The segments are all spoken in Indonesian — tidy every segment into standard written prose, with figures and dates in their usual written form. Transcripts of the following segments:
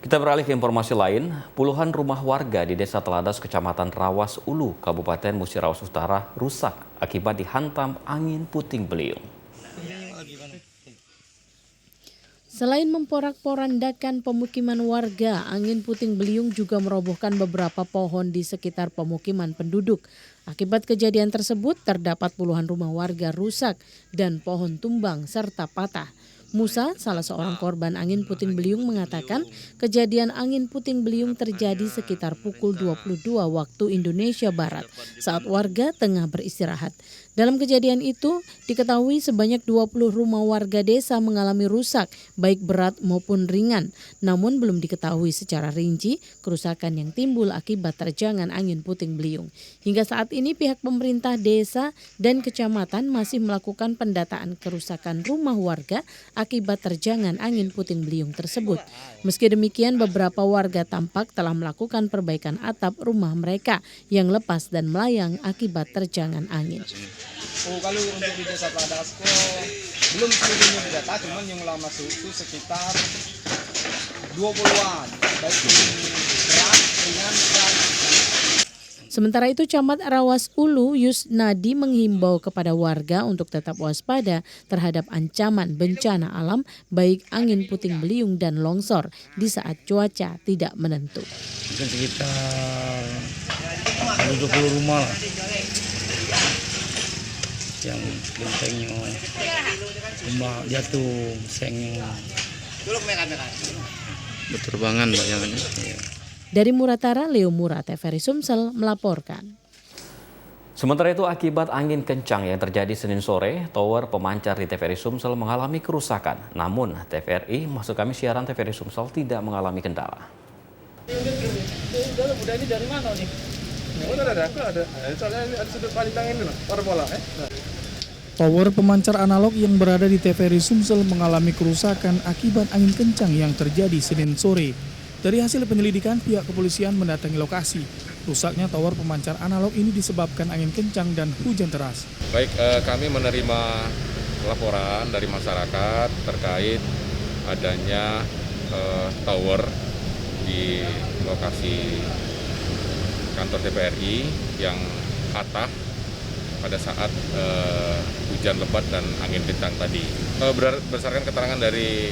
Kita beralih ke informasi lain, puluhan rumah warga di Desa Teladas, Kecamatan Rawas Ulu, Kabupaten Musirawas Utara rusak akibat dihantam angin puting beliung. Selain memporak-porandakan pemukiman warga, angin puting beliung juga merobohkan beberapa pohon di sekitar pemukiman penduduk. Akibat kejadian tersebut, terdapat puluhan rumah warga rusak dan pohon tumbang serta patah. Musa, salah seorang korban angin puting beliung, mengatakan kejadian angin puting beliung terjadi sekitar pukul 22 waktu Indonesia Barat saat warga tengah beristirahat. Dalam kejadian itu, diketahui sebanyak 20 rumah warga desa mengalami rusak, baik berat maupun ringan. Namun belum diketahui secara rinci kerusakan yang timbul akibat terjangan angin puting beliung. Hingga saat ini pihak pemerintah desa dan kecamatan masih melakukan pendataan kerusakan rumah warga akibat terjangan angin puting beliung tersebut. Meski demikian, beberapa warga tampak telah melakukan perbaikan atap rumah mereka yang lepas dan melayang akibat terjangan angin. Kalau untuk di Desa Teladas belum seluruhnya didata, cuman yang mulai masuk itu sekitar 20-an, baik berat, ringan, sedang. Sementara itu, Camat Rawas Ulu Yusnadi menghimbau kepada warga untuk tetap waspada terhadap ancaman bencana alam baik angin puting beliung dan longsor di saat cuaca tidak menentu. Mungkin sekitar 20 rumah lah yang gentengnya rumah jatuh, sengnya berterbangan banyaknya. Dari Muratara, Leo Mura, TVRI Sumsel melaporkan. Sementara itu, akibat angin kencang yang terjadi Senin sore, tower pemancar di TVRI Sumsel mengalami kerusakan. Namun, TVRI, maksud kami siaran TVRI Sumsel tidak mengalami kendala. Ini dari mana nih? Ada. Soalnya ada sudut pandang ini loh, parabola. Tower pemancar analog yang berada di TVRI Sumsel mengalami kerusakan akibat angin kencang yang terjadi Senin sore. Dari hasil penyelidikan, pihak kepolisian mendatangi lokasi. Rusaknya tower pemancar analog ini disebabkan angin kencang dan hujan deras. Baik, kami menerima laporan dari masyarakat terkait adanya tower di lokasi kantor TVRI yang patah pada saat hujan lebat dan angin kencang tadi. Berdasarkan keterangan dari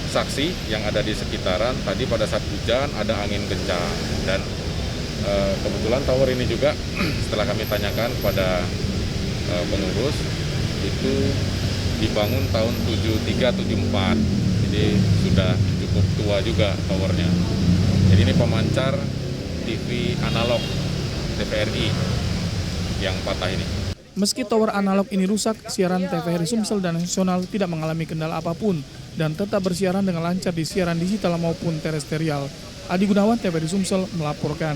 saksi yang ada di sekitaran, tadi pada saat hujan ada angin kencang dan kebetulan tower ini juga setelah kami tanyakan kepada pengurus itu dibangun tahun 73-74, jadi sudah cukup tua juga towernya. Jadi ini pemancar TV analog TVRI yang patah ini. Meski tower analog ini rusak, siaran TVRI Sumsel dan nasional tidak mengalami kendala apapun dan tetap bersiaran dengan lancar di siaran digital maupun terestrial. Adi Gunawan, TVRI Sumsel melaporkan.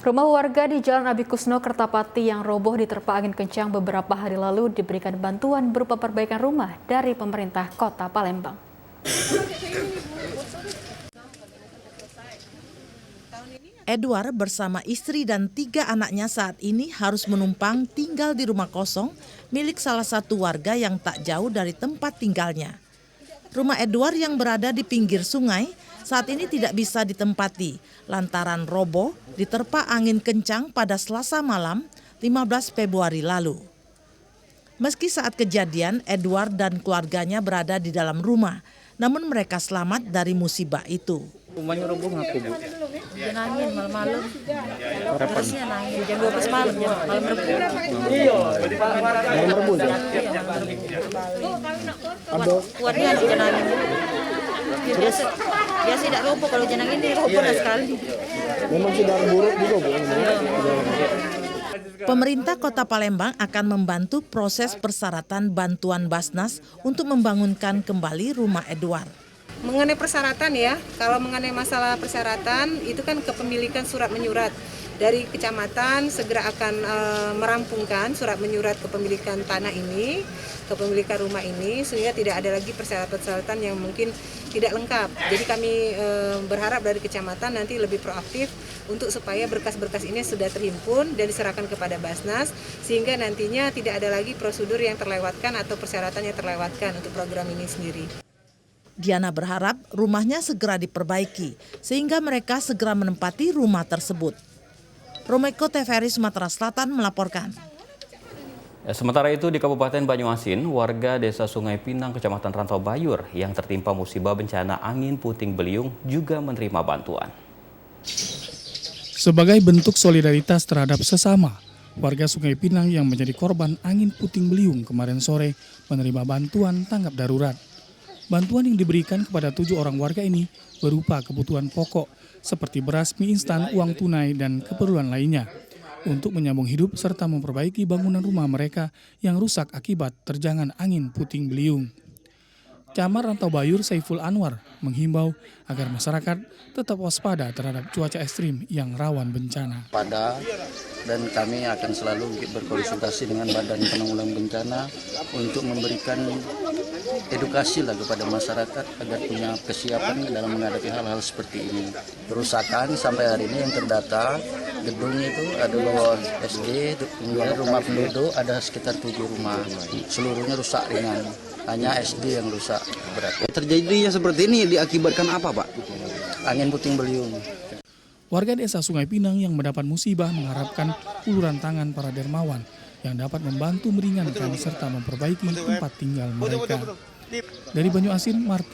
Rumah warga di Jalan Abi Kusno, Kertapati yang roboh diterpa angin kencang beberapa hari lalu diberikan bantuan berupa perbaikan rumah dari pemerintah Kota Palembang. Edward bersama istri dan 3 anaknya saat ini harus menumpang tinggal di rumah kosong milik salah satu warga yang tak jauh dari tempat tinggalnya. Rumah Edward yang berada di pinggir sungai saat ini tidak bisa ditempati lantaran roboh diterpa angin kencang pada Selasa malam 15 Februari lalu. Meski saat kejadian Edward dan keluarganya berada di dalam rumah, namun mereka selamat dari musibah itu. Rumahnya roboh ngaku, Bu? Hujan angin malam-malam. Terusnya nangis jam 12 malam, malam Rebu. Malam Rebu. Kuatnya hujan angin. Biasa tidak roboh, kalau hujan angin ini roboh sekali. Memang sudah buruk juga, Bu. Pemerintah Kota Palembang akan membantu proses persyaratan bantuan Basnas untuk membangunkan kembali rumah Edward. Mengenai persyaratan ya, kalau mengenai masalah persyaratan itu kan kepemilikan surat menyurat dari kecamatan segera akan merampungkan surat menyurat kepemilikan tanah ini, kepemilikan rumah ini sehingga tidak ada lagi persyaratan-persyaratan yang mungkin tidak lengkap. Jadi kami berharap dari kecamatan nanti lebih proaktif untuk supaya berkas-berkas ini sudah terhimpun dan diserahkan kepada Basnas sehingga nantinya tidak ada lagi prosedur yang terlewatkan atau persyaratan yang terlewatkan untuk program ini sendiri. Diana berharap rumahnya segera diperbaiki sehingga mereka segera menempati rumah tersebut. Romeko, TVRI Sumatera Selatan melaporkan. Sementara itu di Kabupaten Banyuasin, warga Desa Sungai Pinang, Kecamatan Rantau Bayur yang tertimpa musibah bencana angin puting beliung juga menerima bantuan. Sebagai bentuk solidaritas terhadap sesama, warga Sungai Pinang yang menjadi korban angin puting beliung kemarin sore menerima bantuan tanggap darurat. Bantuan yang diberikan kepada 7 orang warga ini berupa kebutuhan pokok seperti beras, mie instan, uang tunai, dan keperluan lainnya untuk menyambung hidup serta memperbaiki bangunan rumah mereka yang rusak akibat terjangan angin puting beliung. Camat Rantau Bayur Saiful Anwar menghimbau agar masyarakat tetap waspada terhadap cuaca ekstrim yang rawan bencana. Dan kami akan selalu berkonsultasi dengan Badan Penanggulangan Bencana untuk memberikan edukasi kepada masyarakat agar punya kesiapan dalam menghadapi hal-hal seperti ini. Kerusakan sampai hari ini yang terdata, gedung itu ada SD, kemudian rumah penduduk ada sekitar 7 rumah, seluruhnya rusak ringan. Hanya SD yang rusak berat. Terjadinya seperti ini diakibatkan apa, Pak? Angin puting beliung. Warga Desa Sungai Pinang yang mendapat musibah mengharapkan uluran tangan para dermawan yang dapat membantu meringankan serta memperbaiki tempat tinggal mereka. Dari Banyuasin, Martin.